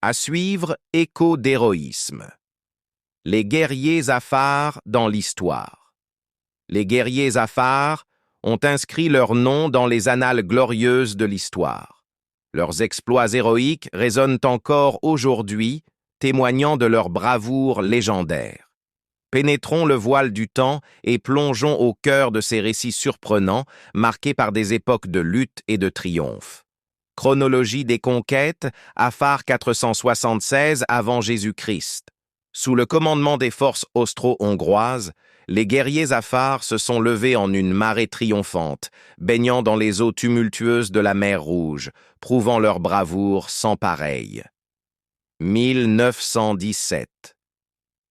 À suivre, écho d'héroïsme. Les guerriers Zafar dans l'histoire. Les guerriers Zafar ont inscrit leur nom dans les annales glorieuses de l'histoire. Leurs exploits héroïques résonnent encore aujourd'hui, témoignant de leur bravoure légendaire. Pénétrons le voile du temps et plongeons au cœur de ces récits surprenants, marqués par des époques de lutte et de triomphe. Chronologie des conquêtes, Afar 476 avant Jésus-Christ. Sous le commandement des forces austro-hongroises, les guerriers Afars se sont levés en une marée triomphante, baignant dans les eaux tumultueuses de la mer Rouge, prouvant leur bravoure sans pareille. 1917.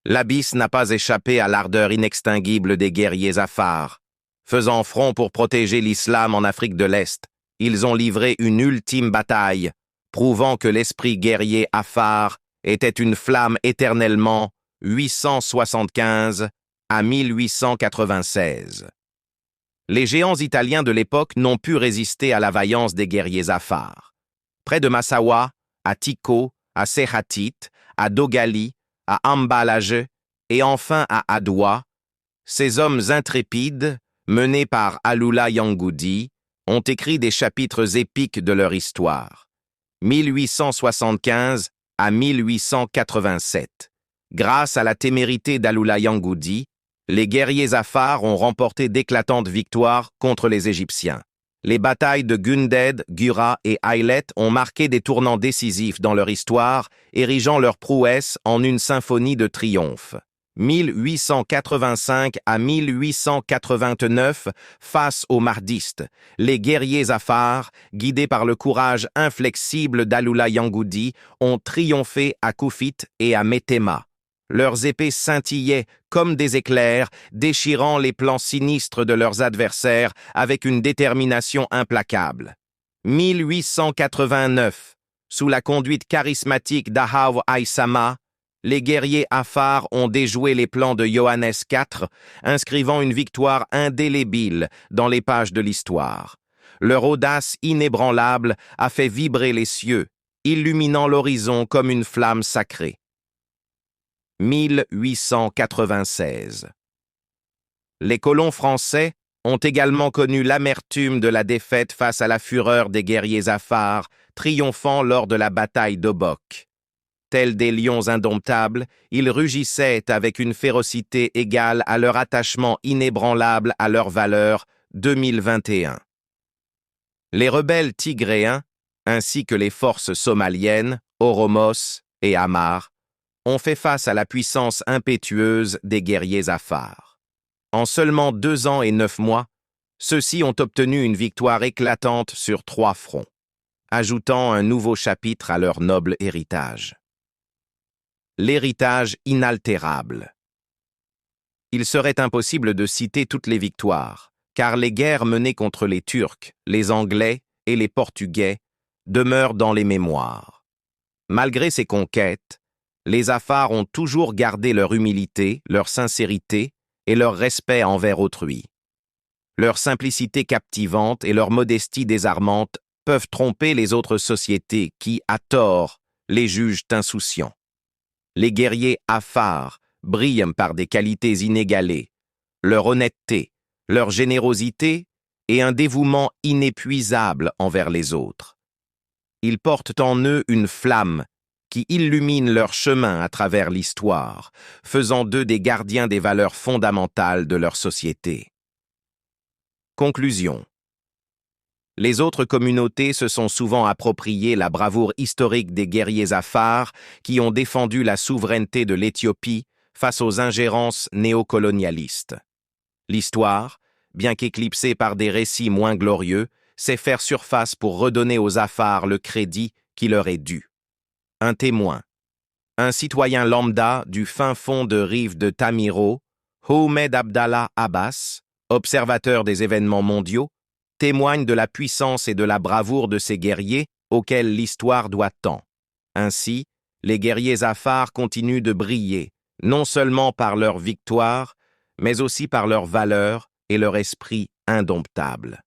L'abysse n'a pas échappé à l'ardeur inextinguible des guerriers Afars. Faisant front pour protéger l'islam en Afrique de l'Est, ils ont livré une ultime bataille, prouvant que l'esprit guerrier Afar était une flamme éternellement 875 à 1896. Les géants italiens de l'époque n'ont pu résister à la vaillance des guerriers Afars. Près de Massawa, à Tiko, à Sehatit, à Dogali, à Ambalage et enfin à Adoua, ces hommes intrépides, menés par Alula Yangoudi, ont écrit des chapitres épiques de leur histoire. 1875 à 1887. Grâce à la témérité d'Alula Yangoudi, les guerriers Afars ont remporté d'éclatantes victoires contre les Égyptiens. Les batailles de Gunded, Gura et Ailet ont marqué des tournants décisifs dans leur histoire, érigeant leur prouesse en une symphonie de triomphe. 1885 à 1889, face aux Mahdistes, les guerriers Afars, guidés par le courage inflexible d'Alula Yangoudi, ont triomphé à Koufit et à Metema. Leurs épées scintillaient comme des éclairs, déchirant les plans sinistres de leurs adversaires avec une détermination implacable. 1889, sous la conduite charismatique d'Ahaw Aïsama, les guerriers Afars ont déjoué les plans de Johannes IV, inscrivant une victoire indélébile dans les pages de l'histoire. Leur audace inébranlable a fait vibrer les cieux, illuminant l'horizon comme une flamme sacrée. 1896. Les colons français ont également connu l'amertume de la défaite face à la fureur des guerriers Afars, triomphant lors de la bataille d'Obok. Tels des lions indomptables, ils rugissaient avec une férocité égale à leur attachement inébranlable à leur valeur 2021. Les rebelles tigréens, ainsi que les forces somaliennes, Oromos et Amar, ont fait face à la puissance impétueuse des guerriers Afars. En seulement 2 ans et 9 mois, ceux-ci ont obtenu une victoire éclatante sur 3 fronts, ajoutant un nouveau chapitre à leur noble héritage. L'héritage inaltérable. Il serait impossible de citer toutes les victoires, car les guerres menées contre les Turcs, les Anglais et les Portugais demeurent dans les mémoires. Malgré ces conquêtes, les Afars ont toujours gardé leur humilité, leur sincérité et leur respect envers autrui. Leur simplicité captivante et leur modestie désarmante peuvent tromper les autres sociétés qui, à tort, les jugent insouciants. Les guerriers Afars brillent par des qualités inégalées, leur honnêteté, leur générosité et un dévouement inépuisable envers les autres. Ils portent en eux une flamme qui illumine leur chemin à travers l'histoire, faisant d'eux des gardiens des valeurs fondamentales de leur société. Conclusion. Les autres communautés se sont souvent approprié la bravoure historique des guerriers Afars qui ont défendu la souveraineté de l'Éthiopie face aux ingérences néocolonialistes. L'histoire, bien qu'éclipsée par des récits moins glorieux, sait faire surface pour redonner aux Afars le crédit qui leur est dû. Un témoin, un citoyen lambda du fin fond de rive de Tamiro, Homed Abdallah Abbas, observateur des événements mondiaux, témoigne de la puissance et de la bravoure de ces guerriers auxquels l'histoire doit tant. Ainsi, les guerriers Afars continuent de briller, non seulement par leur victoire, mais aussi par leur valeur et leur esprit indomptable.